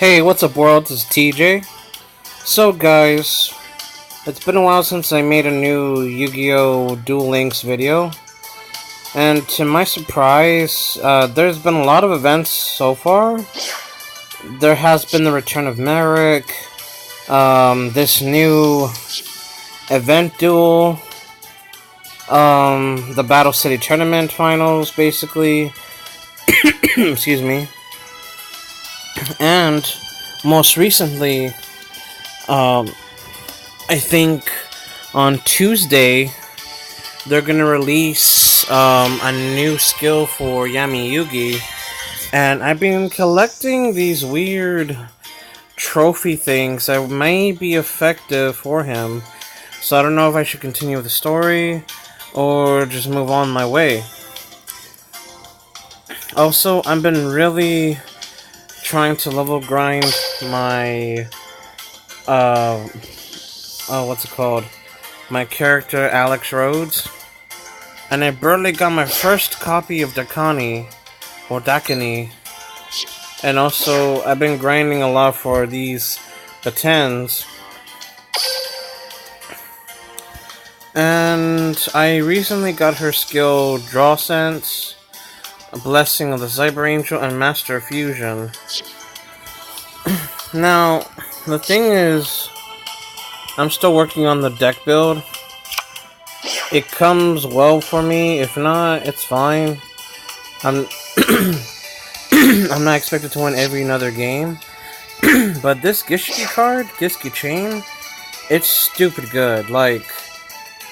Hey, what's up world? This is TJ. So guys, it's been a while since I made a new Yu-Gi-Oh! Duel Links video. And to my surprise, there's been a lot of events so far. There has been the return of Merrick, this new event duel, the Battle City Tournament finals, basically. Excuse me. And most recently, I think on Tuesday, they're gonna release a new skill for Yami Yugi, and I've been collecting these weird trophy things that may be effective for him. So I don't know if I should continue with the story or just move on my way. Also, I've been really trying to level grind my what's it called? My character Alex Rhodes. And I barely got my first copy of Dakani or Dakani. And also I've been grinding a lot for the 10s. And I recently got her skill Draw Sense, Blessing of the Cyber Angel, and Master Fusion. Now, the thing is, I'm still working on the deck build. It comes well for me. If not, it's fine. I'm I'm not expected to win every another game. But this Gishki card, Gishki Chain, it's stupid good. Like,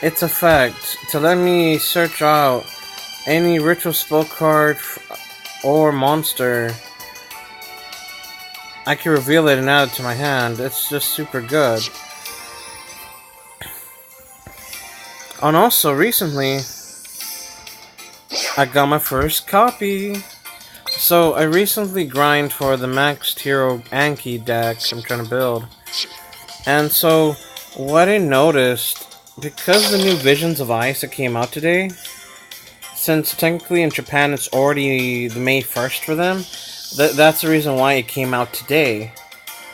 it's a fact. To let me search out any ritual spell card or monster, I can reveal it and add it to my hand. It's just super good. And also, recently, I got my first copy. So, I recently grind for the Maxed Hero Anki deck I'm trying to build. And so, what I noticed, because the new Visions of Ice that came out today, since technically in Japan it's already the May 1st for them, that's the reason why it came out today,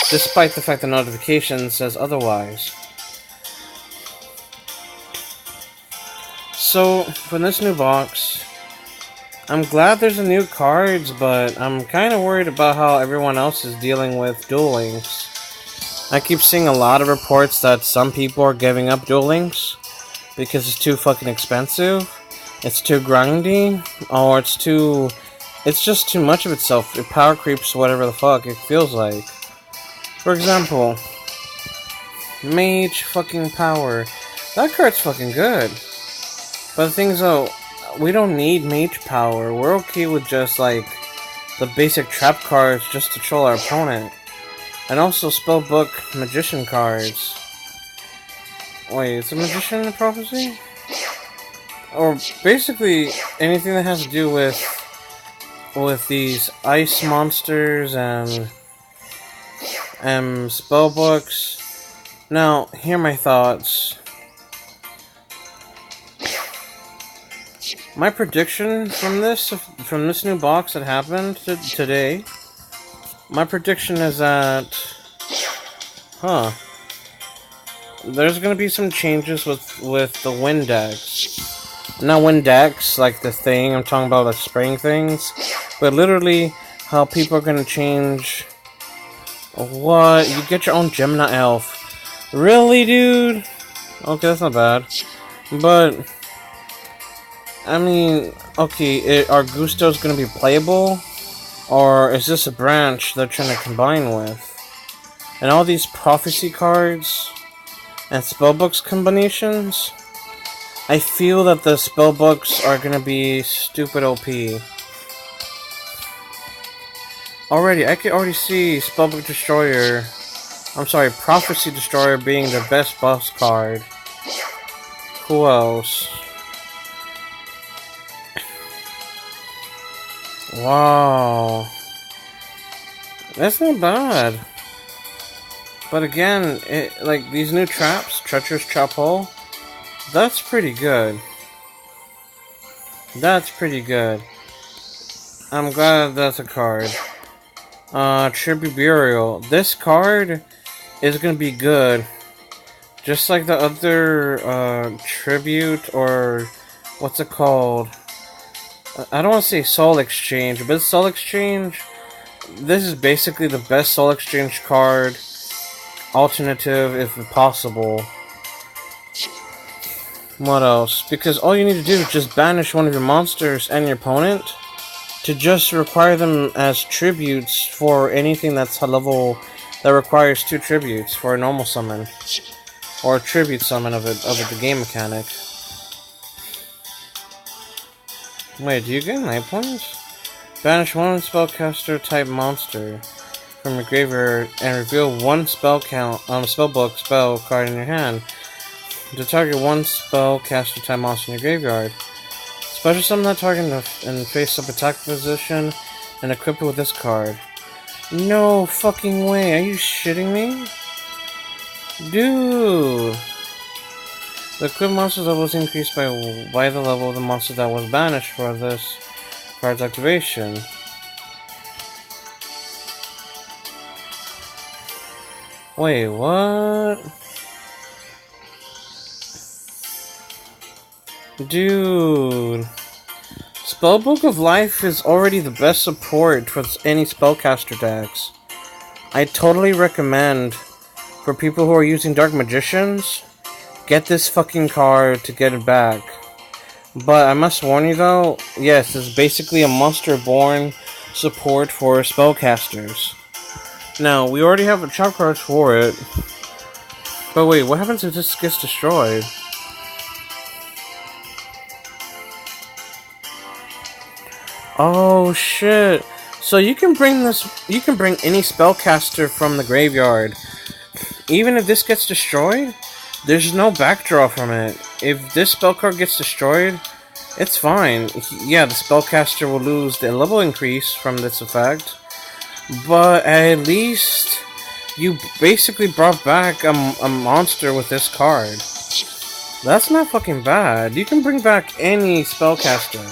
despite the fact the notification says otherwise. So, for this new box, I'm glad there's new cards, but I'm kind of worried about how everyone else is dealing with Duel Links. I keep seeing a lot of reports that some people are giving up Duel Links because it's too fucking expensive, it's too grindy, or it's just too much of itself. It power creeps whatever the fuck it feels like. For example, Mage fucking Power. That card's fucking good. But the thing is though, we don't need Mage Power. We're okay with just like the basic trap cards just to troll our opponent. And also Spellbook Magician cards. Wait, is a Magician in Prophecy? Or basically anything that has to do with these ice monsters and spell books. Now, here are my thoughts. My prediction from this new box that happened today. My prediction is that, there's gonna be some changes with the wind decks. Not wind decks like the thing I'm talking about, like spraying things, but literally how people are gonna change. What? You get your own Gemini elf? Really, dude? Okay, that's not bad. But I mean, okay, are Gustos gonna be playable, or is this a branch they're trying to combine with? And all these prophecy cards and spellbooks combinations, I feel that the spellbooks are gonna be stupid OP. I can already see Spellbook Destroyer, Prophecy Destroyer being the best boss card. Who else? Wow. That's not bad. But again, like these new traps, Treacherous Trap Hole, that's pretty good. That's pretty good. I'm glad that's a card. Tribute Burial. This card is gonna be good. Just like the other, Tribute, or what's it called? I don't want to say Soul Exchange, but Soul Exchange, this is basically the best Soul Exchange card, alternative if possible. What else? Because all you need to do is just banish one of your monsters and your opponent to just require them as tributes for anything that's a level that requires 2 tributes for a normal summon. Or a tribute summon of the game mechanic. Wait, do you get 9 points? Banish one spellcaster type monster from your graveyard and reveal one spellbook spell card in your hand. To target one spellcaster type monster in your graveyard. Special summon that target in face-up attack position and equip it with this card. No fucking way, are you shitting me? Dude! The equipped monster's level is increased by the level of the monster that was banished for this card's activation. Wait, what? Dude. Spellbook of Life is already the best support for any spellcaster decks. I totally recommend, for people who are using Dark Magicians, get this fucking card to get it back. But I must warn you though, yes, it's basically a monster-born support for spellcasters. Now, we already have a trap card for it. But wait, what happens if this gets destroyed? Oh shit. So you can bring any spellcaster from the graveyard. Even if this gets destroyed, there's no backdraw from it. If this spell card gets destroyed, it's fine. Yeah, the spellcaster will lose the level increase from this effect, but at least you basically brought back a monster with this card. That's not fucking bad. You can bring back any spellcaster.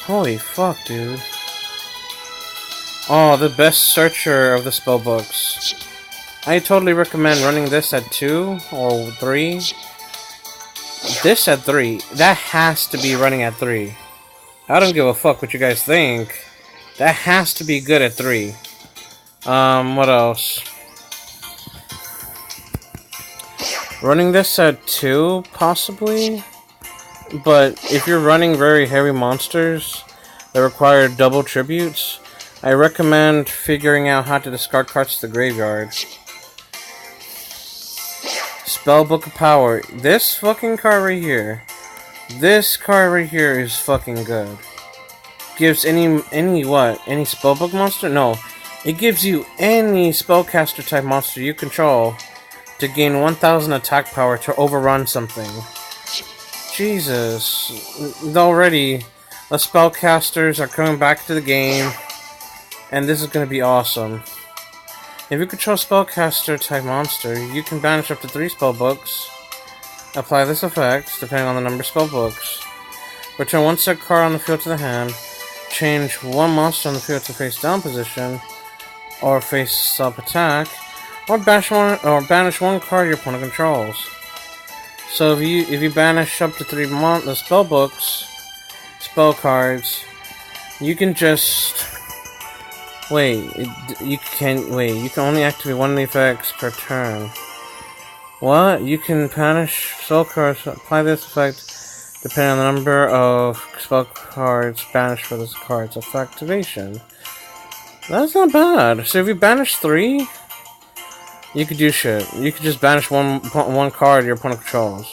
Holy fuck, dude. Oh, the best searcher of the spellbooks. I totally recommend running this at 2 or 3. This at 3. That has to be running at 3. I don't give a fuck what you guys think. That has to be good at 3. What else? Running this at 2, possibly? But if you're running very heavy monsters that require double tributes, I recommend figuring out how to discard cards to the graveyard. Spellbook of Power. This fucking card right here. This card right here is fucking good. Gives any spellbook monster? No. It gives you any spellcaster type monster you control to gain 1000 attack power to overrun something. Jesus. Already, the spellcasters are coming back to the game, and this is going to be awesome. If you control spellcaster type monster, you can banish up to 3 spellbooks. Apply this effect, depending on the number of spellbooks. Return 1 set card on the field to the hand. Change 1 monster on the field to face down position, or face up attack, or banish one card your opponent controls. So if you banish up to 3 spell cards, you can just you can only activate 1 of the effects per turn. What? You can banish spell cards. Apply this effect depending on the number of spell cards banished for this card's activation. That's not bad. So if you banish 3, you could do shit. You could just banish one card your opponent controls.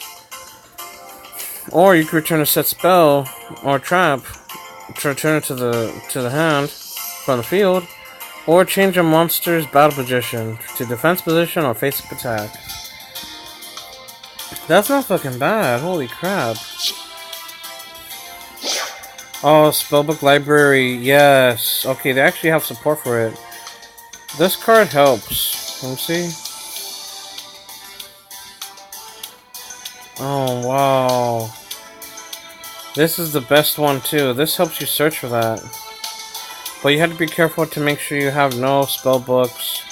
Or you could return a set spell or trap to return it to the hand from the field. Or change a monster's battle position to defense position or face-up attack. That's not fucking bad. Holy crap. Oh, Spellbook Library. Yes. Okay, they actually have support for it. This card helps. Let me see. Oh, wow. This is the best one, too. This helps you search for that. But you have to be careful to make sure you have no spell books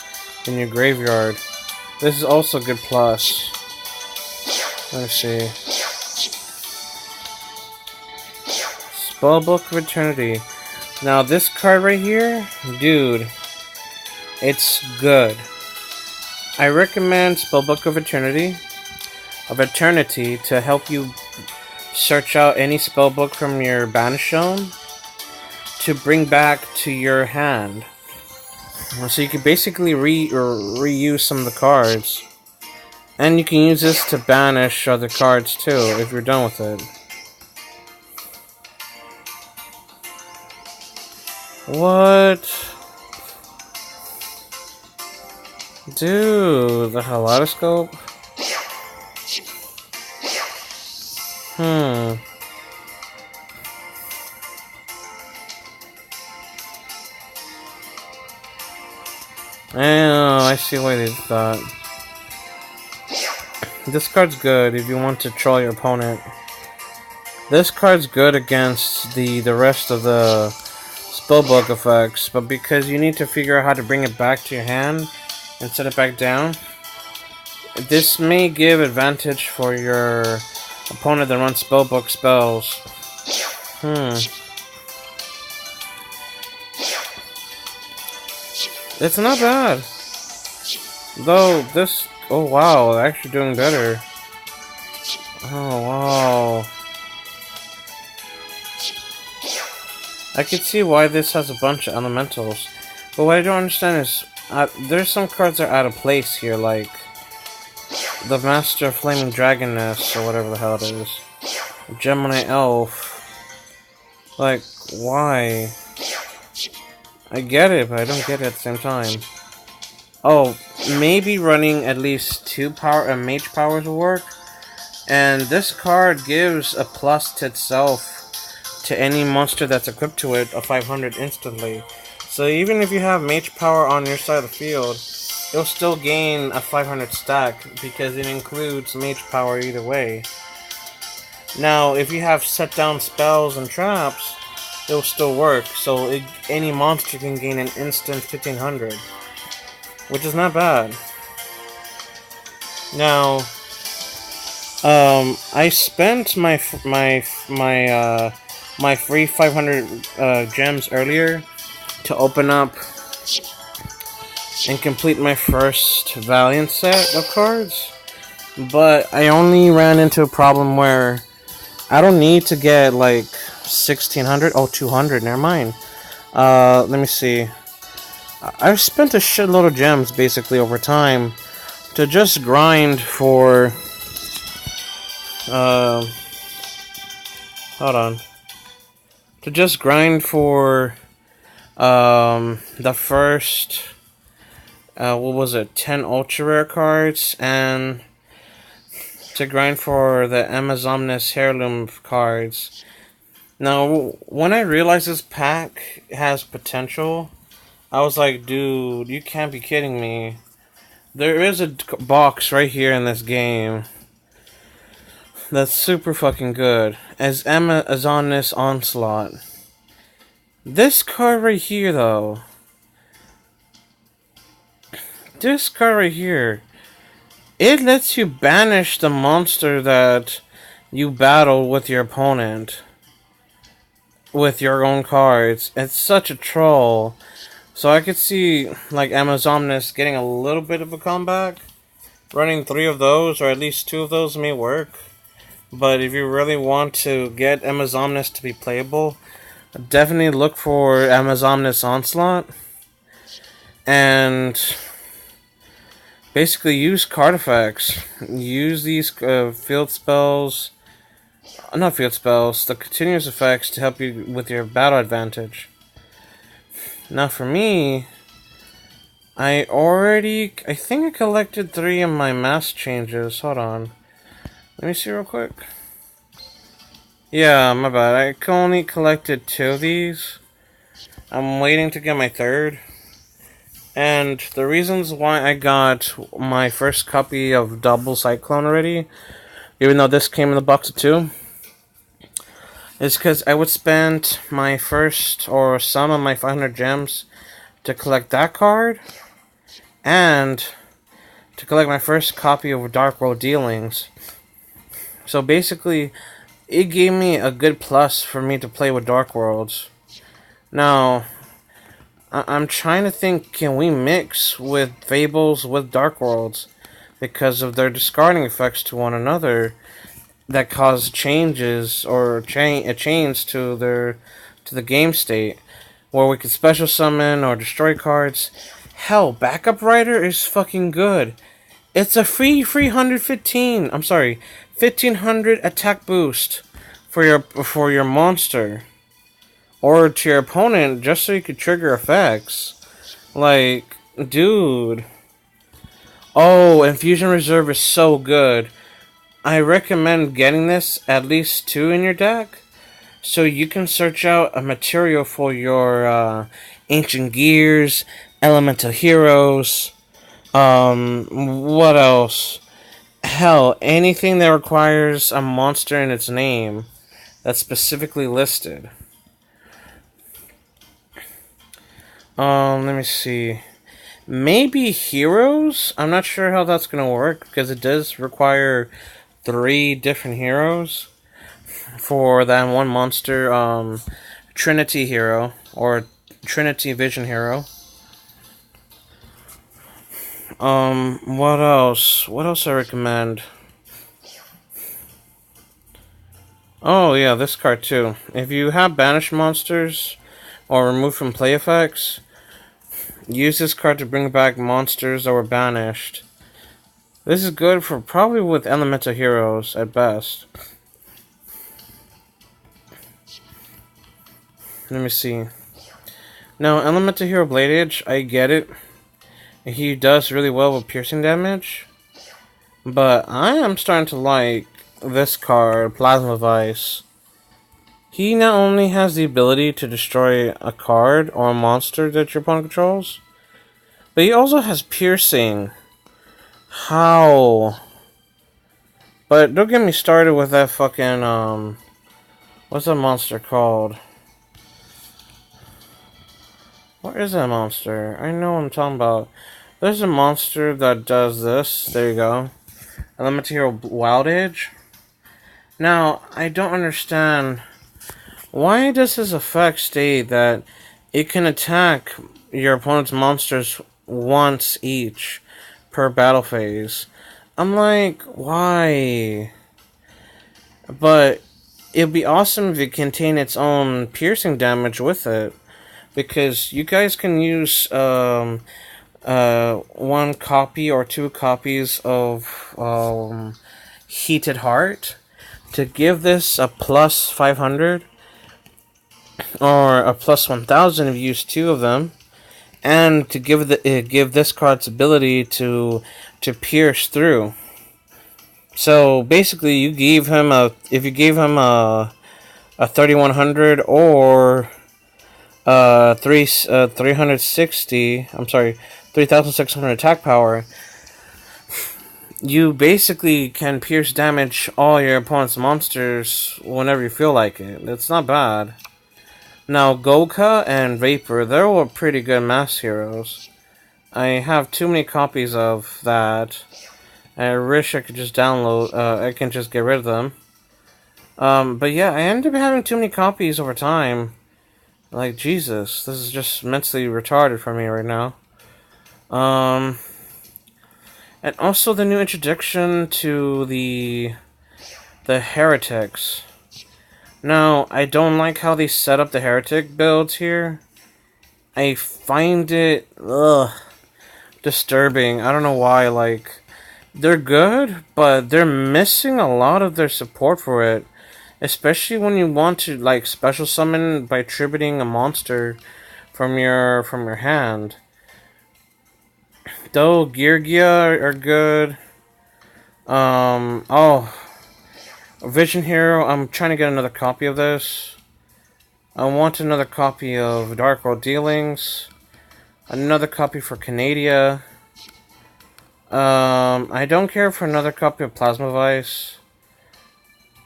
in your graveyard. This is also a good plus. Let me see. Spellbook of Eternity. Now this card right here, dude, it's good. I recommend Spellbook of Eternity to help you search out any spellbook from your Banish Zone to bring back to your hand. So you can basically reuse some of the cards. And you can use this to banish other cards too, if you're done with it. What? Dude, the Kaleidoscope? Oh, I see why they did that. This card's good if you want to troll your opponent. This card's good against the rest of the spellbook effects, but because you need to figure out how to bring it back to your hand and set it back down, this may give advantage for your opponent that runs spellbook spells. It's not bad. Though this... Oh wow, they're actually doing better. Oh wow. I can see why this has a bunch of elementals. But what I don't understand is... there's some cards that are out of place here, like... the Master of Flaming Dragoness, or whatever the hell it is. Gemini Elf. Like, why? I get it, but I don't get it at the same time. Oh, maybe running at least 2 mage powers will work. And this card gives a plus to itself to any monster that's equipped to it, a 500 instantly. So even if you have mage power on your side of the field, it'll still gain a 500 stack because it includes mage power either way. Now, if you have set down spells and traps, it'll still work. So any monster can gain an instant 1500, which is not bad. Now, I spent my free 500 gems earlier to open up and complete my first Valiant set of cards, but I only ran into a problem where I don't need to get like 1600. Oh, 200. Never mind. Let me see. I've spent a shitload of gems basically over time to just grind for. Hold on. To just grind for the first. What was it? 10 ultra rare cards, and to grind for the Amazomnus Heirloom cards. Now, when I realized this pack has potential, I was like, dude, you can't be kidding me. There is a box right here in this game that's super fucking good, as Amazomnus Onslaught. This card right here, though. This card right here, it lets you banish the monster that you battle with your opponent with your own cards. It's such a troll. So I could see like Amazomnus getting a little bit of a comeback. Running 3 of those, or at least 2 of those, may work. But if you really want to get Amazomnus to be playable, definitely look for Amazomnus Onslaught. And basically use card effects. Use these field spells. Not field spells, the continuous effects to help you with your battle advantage. Now for me, I think I collected 3 of my mass changes. Hold on. Let me see real quick. Yeah, my bad. I only collected 2 of these. I'm waiting to get my 3rd. And the reasons why I got my first copy of Double Cyclone already, even though this came in the box of 2, is because I would spend my first or some of my 500 gems to collect that card, and to collect my first copy of Dark World Dealings. So basically, it gave me a good plus for me to play with Dark Worlds. Now, I'm trying to think, can we mix with Fables with Dark Worlds? Because of their discarding effects to one another that cause changes or change to the game state, where we could special summon or destroy cards. Hell, Backup Rider is fucking good. It's a free 315. I'm sorry, 1500 attack boost for your monster or to your opponent, just so you could trigger effects. Like, dude. Oh, Infusion Reserve is so good. I recommend getting this, at least 2 in your deck, so you can search out a material for your Ancient Gears, Elemental Heroes, what else? Hell, anything that requires a monster in its name that's specifically listed. Let me see. Maybe heroes? I'm not sure how that's gonna work, because it does require 3 different heroes for that one monster, Trinity hero, or Trinity Vision hero. What else? What else I recommend? Oh, yeah, this card too. If you have banished monsters or removed from play effects, use this card to bring back monsters that were banished. This is good for probably with elemental heroes at best. Let me see. Now, elemental hero Blade Edge, I get it. He does really well with piercing damage. But I am starting to like this card, Plasma Vice. He not only has the ability to destroy a card or a monster that your opponent controls, but he also has piercing. How? But don't get me started with that fucking, what's that monster called? What is that monster? I know what I'm talking about. There's a monster that does this. There you go. Elemental Hero Wild Edge. Now, I don't understand. Why does his effect state that it can attack your opponent's monsters once each per battle phase? I'm like, why? But it'd be awesome if it contained its own piercing damage with it, because you guys can use 1 copy or 2 copies of Heated Heart to give this a plus 500 or a plus 1000 if you use 2 of them, and to give this card's ability to pierce through. So basically, if you gave him a 3100 or 360, I'm sorry, 3600 attack power, you basically can pierce damage all your opponent's monsters whenever you feel like it. It's not bad. Now, Goka and Vapor, they were pretty good mass heroes. I have too many copies of that. I wish I could just download, I can just get rid of them. But yeah, I ended up having too many copies over time. Like, Jesus, this is just mentally retarded for me right now. And also the new introduction to the heretics. Now, I don't like how they set up the heretic builds here. I find it, disturbing. I don't know why, like, they're good, but they're missing a lot of their support for it. Especially when you want to, like, special summon by tributing a monster from your hand. Though Geargia are good. Vision Hero, I'm trying to get another copy of this. I want another copy of Dark World Dealings. Another copy for Canadia. I don't care for another copy of Plasma Vice.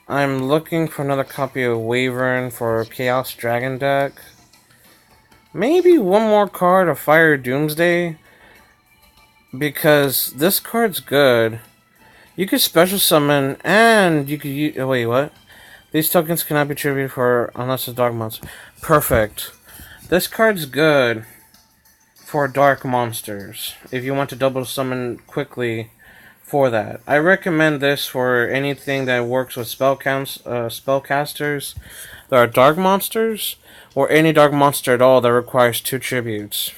I'm looking for another copy of Wyvern for Chaos Dragon deck. Maybe one more card of Fire Doomsday. Because this card's good. You could special summon and you could use... Oh, wait, what? These tokens cannot be tributed for unless it's Dark Monster. Perfect. This card's good for Dark Monsters. If you want to double summon quickly for that. I recommend this for anything that works with spellcasters that are Dark Monsters. Or any Dark Monster at all that requires 2 tributes.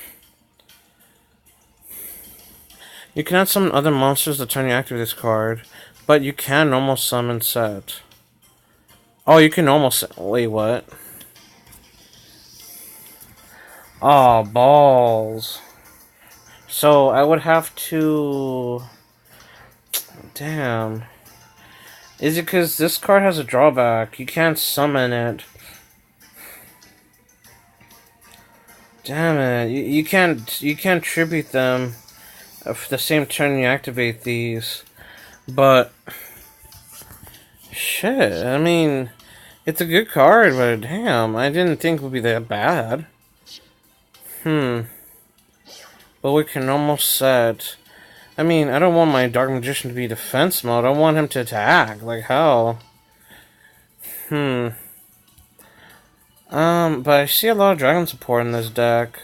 You cannot summon other monsters the turn you activate this card. But you can normal summon set. Oh, you can almost... Wait, what? Oh, balls. So, I would have to... Damn. Is it because this card has a drawback? You can't summon it. Damn it. You can't tribute them the same turn you activate these. But... Shit, I mean... It's a good card, but damn, I didn't think it would be that bad. But we can almost set... I mean, I don't want my Dark Magician to be defense mode. I want him to attack, like hell. But I see a lot of dragon support in this deck.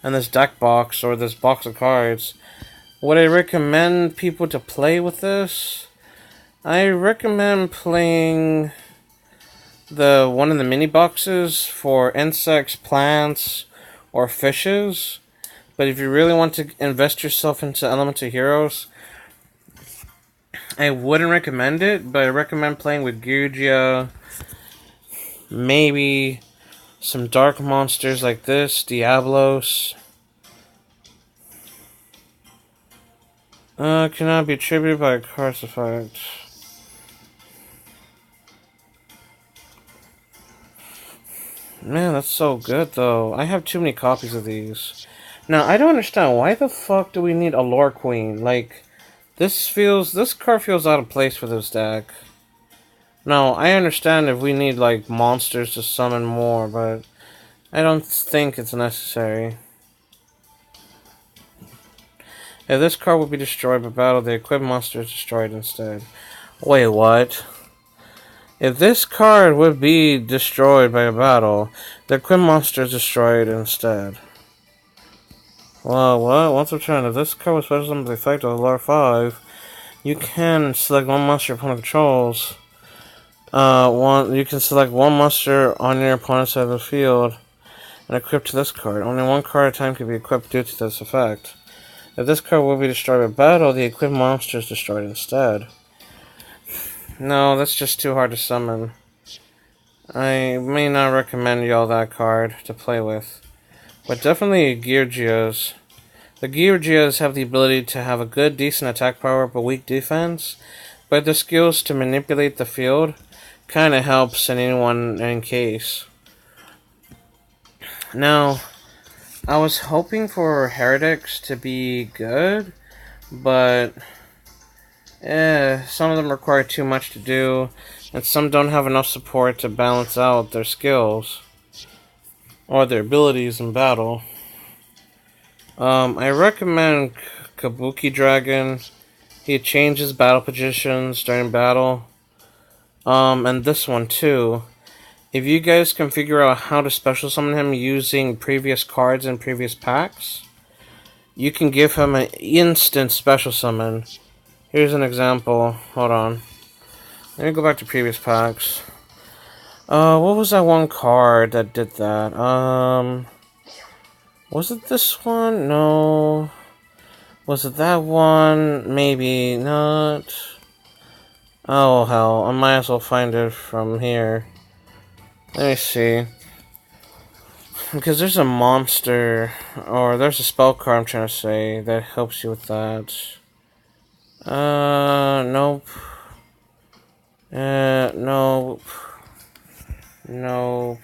And this deck box, or this box of cards. Would I recommend people to play with this? I recommend playing... the one in the mini boxes for insects, plants, or fishes. But if you really want to invest yourself into Elemental Heroes, I wouldn't recommend it, but I recommend playing with Yu-Gi-Oh, maybe some dark monsters like this, Diablos. Cannot be attributed by a card's effect. Man, that's so good, though. I have too many copies of these. Now, I don't understand. Why the fuck do we need a Lore Queen? Like, this card feels out of place for this deck. Now, I understand if we need, like, monsters to summon more, but I don't think it's necessary. If this card would be destroyed by battle, the equipped monster is destroyed instead. Wait, what? If this card would be destroyed by a battle, the equipped monster is destroyed instead. Well, what? Once per turn, if this card was special summon the effect of Lore 5, you can select one monster your opponent controls. You can select one monster on your opponent's side of the field and equip to this card. Only one card at a time can be equipped due to this effect. If this card will be destroyed by battle, the equipped monster is destroyed instead. No, that's just too hard to summon. I may not recommend y'all that card to play with. But definitely Geargios. The Geargios have the ability to have a good, decent attack power but weak defense. But their skills to manipulate the field kind of helps in any case. Now, I was hoping for Heretics to be good, but... some of them require too much to do, and some don't have enough support to balance out their skills or their abilities in battle. I recommend Kabuki Dragon. He changes battle positions during battle. And this one too. If you guys can figure out how to special summon him using previous cards and previous packs, you can give him an instant special summon. Here's an example. Hold on. Let me go back to previous packs. What was that one card that did that? Was it this one? No. Was it that one? Maybe not. Oh, hell. I might as well find it from here. Let me see. Because there's a monster, or there's a spell card I'm trying to say, that helps you with that. Nope. Nope. Nope.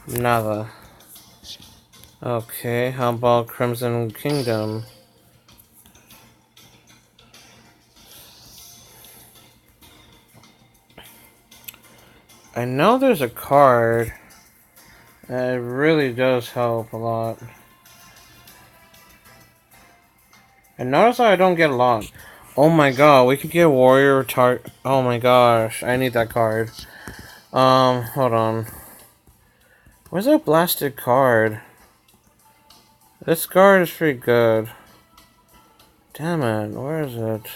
Nada. Okay, how about Crimson Kingdom? I know there's a card that really does help a lot. And notice how I don't get a lot. Oh my god, we could get Warrior Oh my gosh, I need that card. Hold on. Where's that blasted card? This card is pretty good. Damn it, where is it?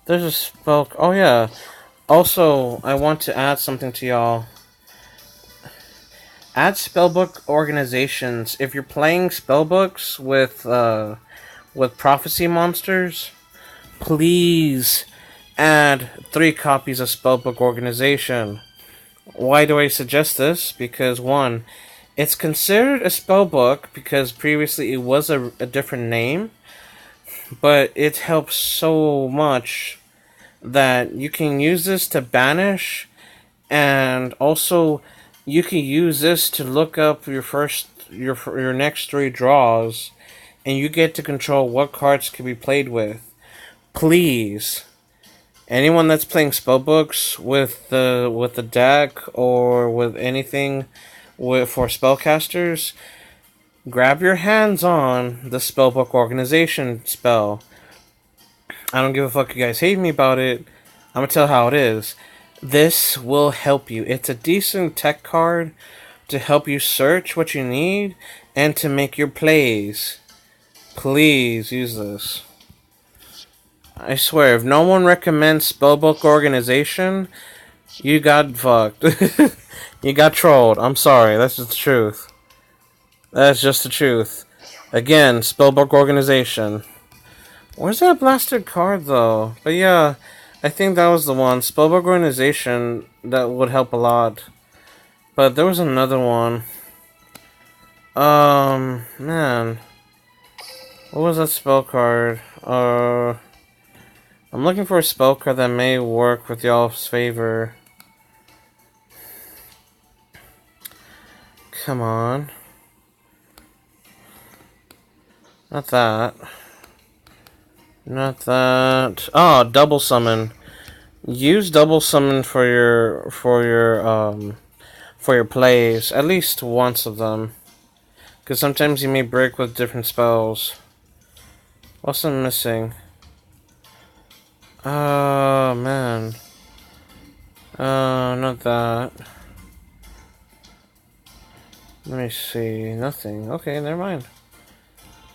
There's a spell. Oh yeah. Also, I want to add something to y'all. Add spellbook organizations. If you're playing spellbooks with prophecy monsters, please add 3 copies of spellbook organization. Why do I suggest this? Because 1, it's considered a spellbook because previously it was a different name, but it helps so much that you can use this to banish, and also you can use this to look up your next 3 draws, and you get to control what cards can be played with. Please, anyone that's playing spellbooks with the deck or with anything for spellcasters, grab your hands on the spellbook organization spell. I don't give a fuck if you guys hate me about it. I'm gonna tell how it is. This will help you. It's a decent tech card to help you search what you need and to make your plays. Please use this. I swear, if no one recommends spellbook organization, you got fucked. You got trolled. I'm sorry. That's just the truth. That's just the truth. Again, spellbook organization. Where's that blasted card, though? But yeah, I think that was the one. Spellbook organization, that would help a lot. But there was another one. Man. What was that spell card? I'm looking for a spell card that may work with y'all's favor. Come on. Not that. Not that. Oh, double summon. Use double summon for your plays. At least once of them. Because sometimes you may break with different spells. What's I'm missing? Oh, man. Not that. Let me see. Nothing. Okay, never mind.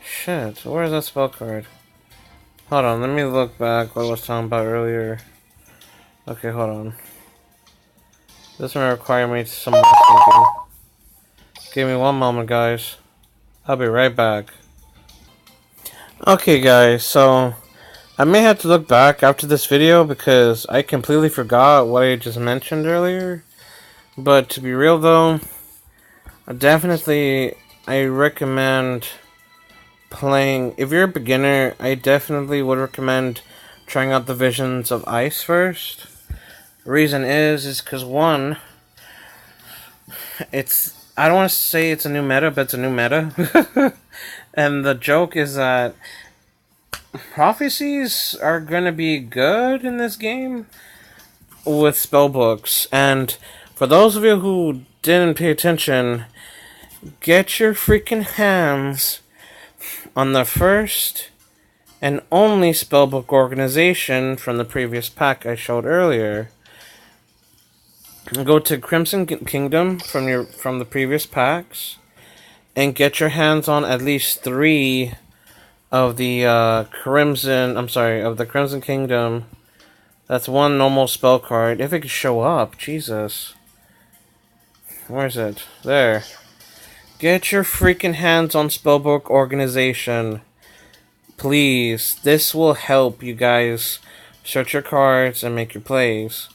Shit. Where's that spell card? Hold on, let me look back what I was talking about earlier. Okay, hold on. This may require me some more thinking. Give me one moment, guys. I'll be right back. Okay, guys, so I may have to look back after this video because I completely forgot what I just mentioned earlier. But to be real, though, I recommend playing. If you're a beginner, I definitely would recommend trying out the Visions of Ice first. The reason is because 1, I don't want to say it's a new meta, but it's a new meta. And the joke is that prophecies are gonna be good in this game with spellbooks. And for those of you who didn't pay attention, get your freaking hands on the first and only spellbook organization from the previous pack I showed earlier. Go to Crimson Kingdom from the previous packs and get your hands on at least 3 of the Crimson Kingdom. That's 1 normal spell card. If it could show up, Jesus. Where's it? There. Get your freaking hands on spellbook organization. Please. This will help you guys search your cards and make your plays.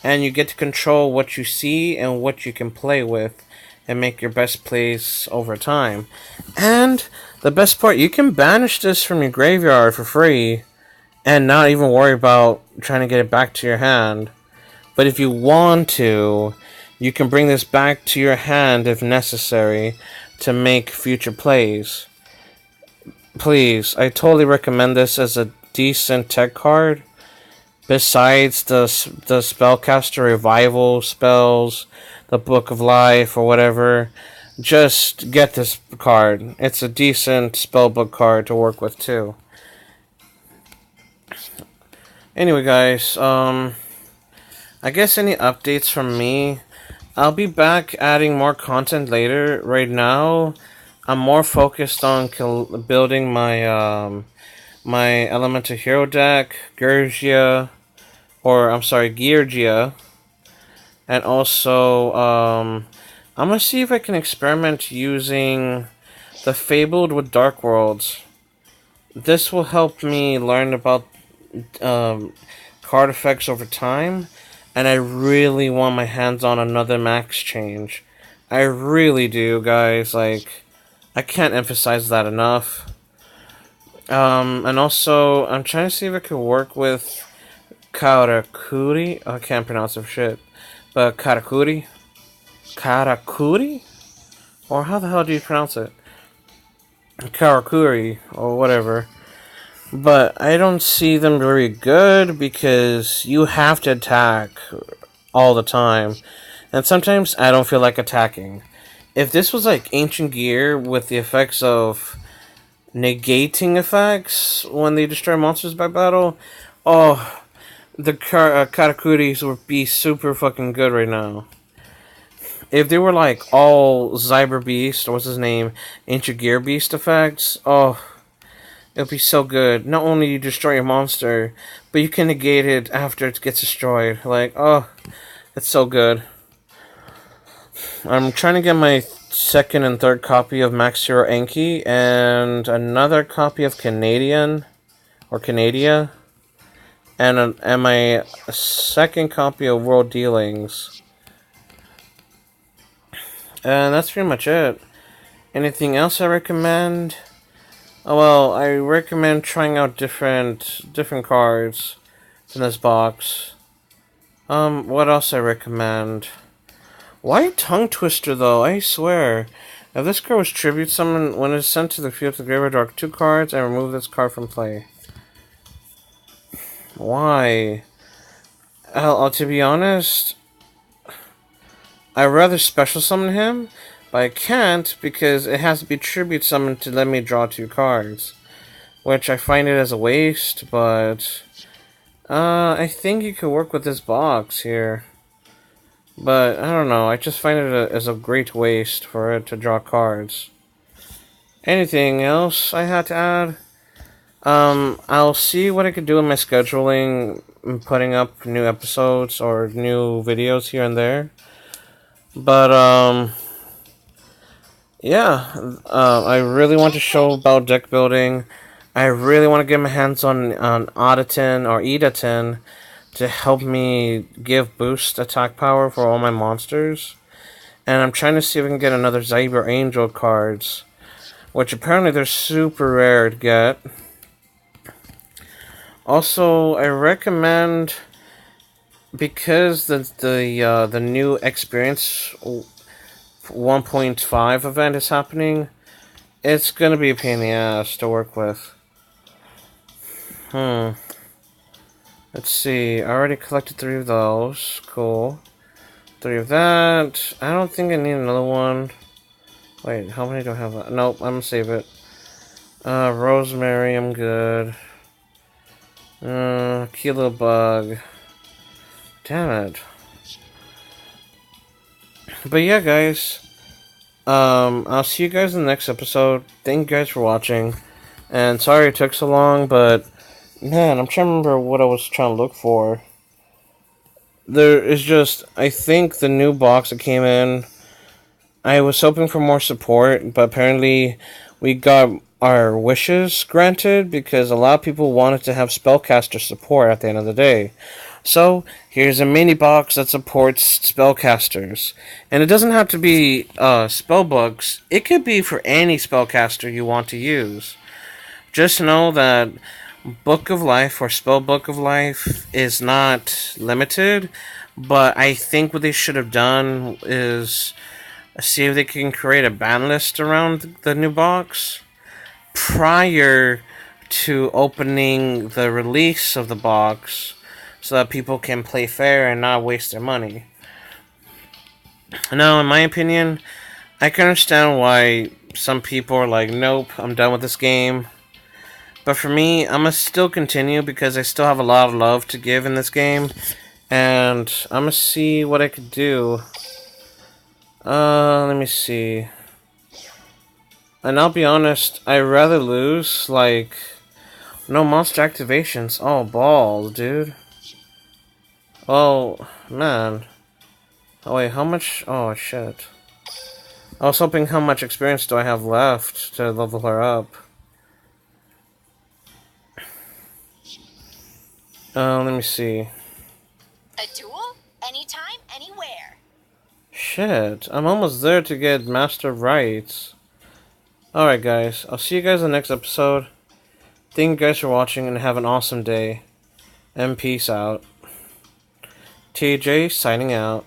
And you get to control what you see and what you can play with and make your best plays over time. And the best part, you can banish this from your graveyard for free and not even worry about trying to get it back to your hand. But if you want to, you can bring this back to your hand if necessary to make future plays. Please, I totally recommend this as a decent tech card. besides the spellcaster revival spells, the Book of Life or whatever, just get this card. It's a decent spellbook card to work with too. Anyway, guys, I guess any updates from me? I'll be back adding more content later. Right now, I'm more focused on building my Elemental Hero deck, Georgia, and also I'm gonna see if I can experiment using the Fabled with Dark Worlds. This will help me learn about card effects over time, and I really want my hands on another max change. I really do, guys. Like, I can't emphasize that enough. And also, I'm trying to see if I could work with Karakuri. I can't pronounce it for shit. But Karakuri? Karakuri? Or how the hell do you pronounce it? Karakuri, or whatever. But I don't see them very good because you have to attack all the time. And sometimes I don't feel like attacking. If this was like Ancient Gear with the effects of negating effects when they destroy monsters by battle, oh, the Katakuris would be super fucking good right now. If they were like all Cyber Beast, or what's his name, Ancient Gear Beast effects, oh, it would be so good. Not only you destroy your monster, but you can negate it after it gets destroyed. Like, oh, it's so good. I'm trying to get my second and third copy of Max Hero Enki and another copy of Canadian or Canadia, and my second copy of World Dealings. And that's pretty much it. Anything else I recommend? Oh, well, I recommend trying out different cards in this box. What else I recommend? Why Tongue Twister, though? I swear. If this card was tribute summoned, when it's sent to the field of the graveyard, draw 2 cards and remove this card from play. Why? To be honest, I'd rather special summon him, but I can't because it has to be tribute summoned to let me draw 2 cards. Which I find it as a waste, but I think you could work with this box here. But, I don't know, I just find it as a great waste for it to draw cards. Anything else I had to add? I'll see what I could do in my scheduling, putting up new episodes or new videos here and there. But, yeah, I really want to show about deck building. I really want to get my hands on Auditon or Edaton to help me give boost attack power for all my monsters. And I'm trying to see if I can get another Cyber Angel cards, which apparently they're super rare to get. Also, I recommend, because the new Experience 1.5 event is happening, it's gonna be a pain in the ass to work with. Let's see, I already collected 3 of those. Cool. 3 of that. I don't think I need another one. Wait, how many do I have left? Nope, I'm gonna save it. Rosemary, I'm good. Kilo Bug. Damn it. But yeah, guys. I'll see you guys in the next episode. Thank you guys for watching. And sorry it took so long, but man, I'm trying to remember what I was trying to look for. There is just, I think the new box that came in, I was hoping for more support, but apparently we got our wishes granted because a lot of people wanted to have spellcaster support at the end of the day. So, here's a mini box that supports spellcasters. And it doesn't have to be spellbooks. It could be for any spellcaster you want to use. Just know that Book of Life or Spellbook of Life is not limited, but I think what they should have done is see if they can create a ban list around the new box prior to opening the release of the box, so that people can play fair and not waste their money. Now, in my opinion, I can understand why some people are like, nope, I'm done with this game. But for me, I'm gonna still continue because I still have a lot of love to give in this game. And I'm gonna see what I could do. Let me see. And I'll be honest, I'd rather lose, like, no monster activations. Oh, balls, dude. Oh, man. Oh, wait, how much? Oh, shit. I was hoping how much experience do I have left to level her up. Let me see. A duel? Anytime, anywhere. Shit, I'm almost there to get Master Rights. Alright, guys. I'll see you guys in the next episode. Thank you guys for watching and have an awesome day. And peace out. TJ signing out.